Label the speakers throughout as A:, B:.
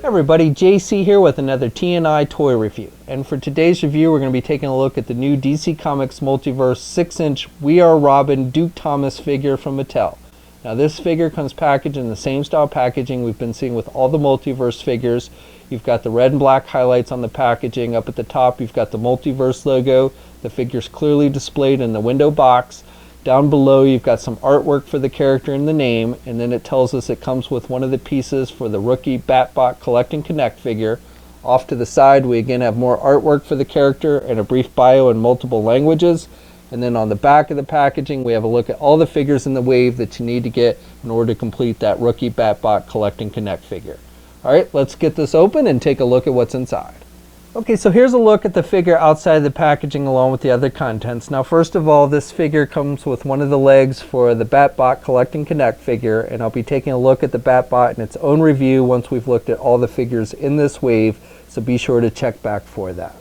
A: Everybody, JC here with another TNI toy review. And for today's review, we're going to be taking a look at the new DC Comics Multiverse 6-inch We Are Robin Duke Thomas figure from Mattel. Now this figure comes packaged in the same style packaging we've been seeing with all the Multiverse figures. You've got the red and black highlights on the packaging. Up at the top, you've got the Multiverse logo. The figure's clearly displayed in the window box. Down below, you've got some artwork for the character and the name, and then it tells us it comes with one of the pieces for the rookie Batbot Collect and Connect figure. Off to the side, we again have more artwork for the character and a brief bio in multiple languages. And then on the back of the packaging, we have a look at all the figures in the wave that you need to get in order to complete that rookie Batbot Collect and Connect figure. All right, let's get this open and take a look at what's inside. Okay, so here's a look at the figure outside the packaging along with the other contents. Now, first of all, this figure comes with one of the legs for the Batbot Collect and Connect figure, and I'll be taking a look at the Batbot in its own review once we've looked at all the figures in this wave, so be sure to check back for that.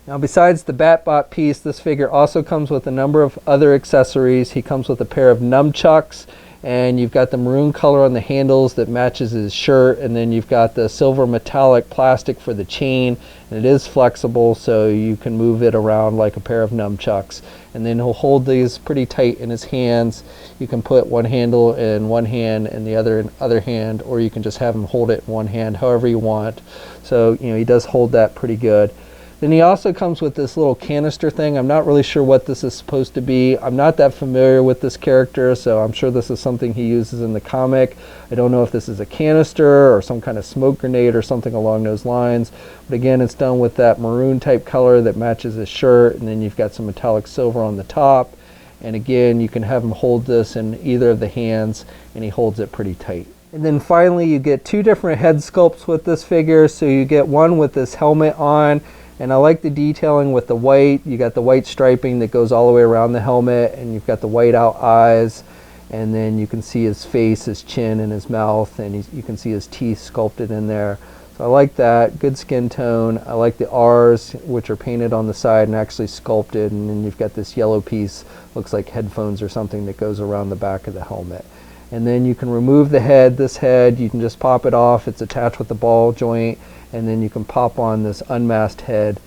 A: Now, besides the Batbot piece, this figure also comes with a number of other accessories. He comes with a pair of nunchucks, and you've got the maroon color on the handles that matches his shirt, and then you've got the silver metallic plastic for the chain, and it is flexible so you can move it around like a pair of nunchucks. And then he'll hold these pretty tight in his hands. You can put one handle in one hand and the other in other hand, or you can just have him hold it in one hand, however you want. So he does hold that pretty good. Then he also comes with this little canister thing. I'm not really sure what this is supposed to be. I'm not that familiar with this character, so I'm sure this is something he uses in the comic. I don't know if this is a canister or some kind of smoke grenade or something along those lines. But again, it's done with that maroon type color that matches his shirt, and then you've got some metallic silver on the top. And again, you can have him hold this in either of the hands, and he holds it pretty tight. And then finally, you get two different head sculpts with this figure. So you get one with this helmet on, and I like the detailing with the white. You got the white striping that goes all the way around the helmet, and you've got the white out eyes, and then you can see his face, his chin, and his mouth, and you can see his teeth sculpted in there. So I like that. Good skin tone. I like the R's, which are painted on the side and actually sculpted, and then you've got this yellow piece, looks like headphones or something, that goes around the back of the helmet. And then you can remove the head. This head, you can just pop it off. It's attached with the ball joint, and then you can pop on this unmasked head.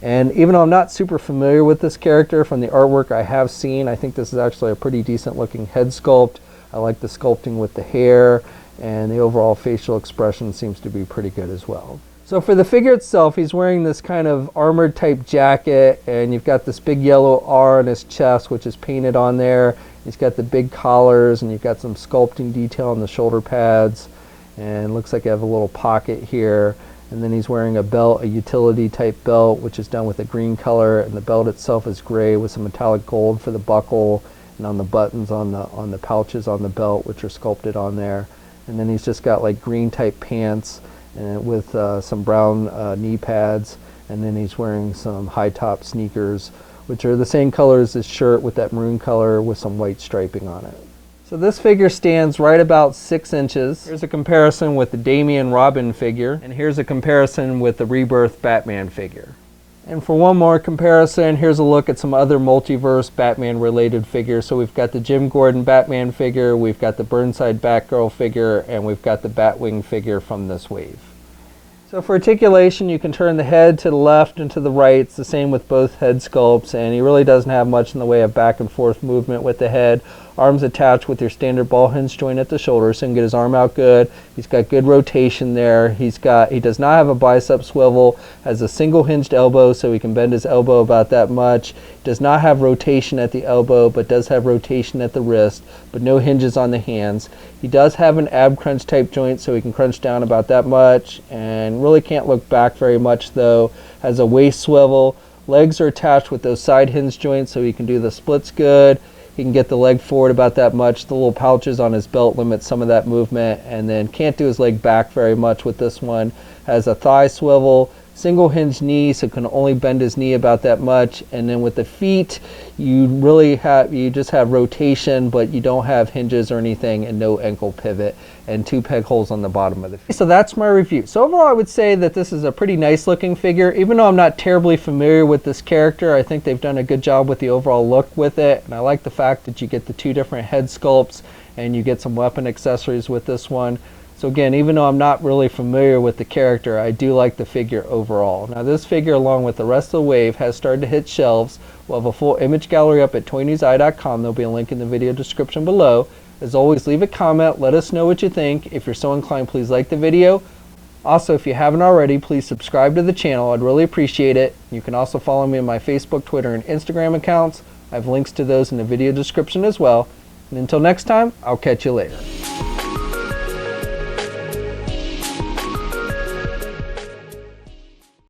A: And even though I'm not super familiar with this character, from the artwork I have seen, I think this is actually a pretty decent looking head sculpt. I like the sculpting with the hair, and the overall facial expression seems to be pretty good as well. So for the figure itself, he's wearing this kind of armored type jacket, and you've got this big yellow R on his chest, which is painted on there. He's got the big collars, and you've got some sculpting detail on the shoulder pads, and it looks like you have a little pocket here. And then he's wearing a belt, a utility type belt, which is done with a green color, and the belt itself is gray with some metallic gold for the buckle and on the buttons on the pouches on the belt, which are sculpted on there. And then he's just got like green type pants and with some brown knee pads, and then he's wearing some high top sneakers, which are the same color as his shirt with that maroon color with some white striping on it. So this figure stands right about 6 inches. Here's a comparison with the Damian Robin figure, and here's a comparison with the Rebirth Batman figure. And for one more comparison, here's a look at some other Multiverse Batman related figures. So we've got the Jim Gordon Batman figure, we've got the Burnside Batgirl figure, and we've got the Batwing figure from this wave. So for articulation, you can turn the head to the left and to the right. It's the same with both head sculpts, and he really doesn't have much in the way of back and forth movement with the head. Arms attached with your standard ball hinge joint at the shoulder, so you can get his arm out good. He's got good rotation there. He does not have a bicep swivel, has a single hinged elbow, so he can bend his elbow about that much. Does not have rotation at the elbow, but does have rotation at the wrist, but no hinges on the hands. He does have an ab crunch type joint, so he can crunch down about that much, and really can't look back very much though. Has a waist swivel. Legs are attached with those side hinge joints, so he can do the splits good. He can get the leg forward about that much. The little pouches on his belt limit some of that movement, and then can't do his leg back very much with this one. Has a thigh swivel, single hinge knee, so can only bend his knee about that much. And then with the feet, you just have rotation, but you don't have hinges or anything, and no ankle pivot, and 2 peg holes on the bottom of the feet. So that's my review. So overall, I would say that this is a pretty nice looking figure. Even though I'm not terribly familiar with this character, I think they've done a good job with the overall look with it, and I like the fact that you get the 2 different head sculpts and you get some weapon accessories with this one. So again, even though I'm not really familiar with the character, I do like the figure overall. Now this figure, along with the rest of the wave, has started to hit shelves. We'll have a full image gallery up at toynewseye.com. There'll be a link in the video description below. As always, leave a comment, let us know what you think. If you're so inclined, please like the video. Also, if you haven't already, please subscribe to the channel. I'd really appreciate it. You can also follow me on my Facebook, Twitter, and Instagram accounts. I have links to those in the video description as well. And until next time, I'll catch you later.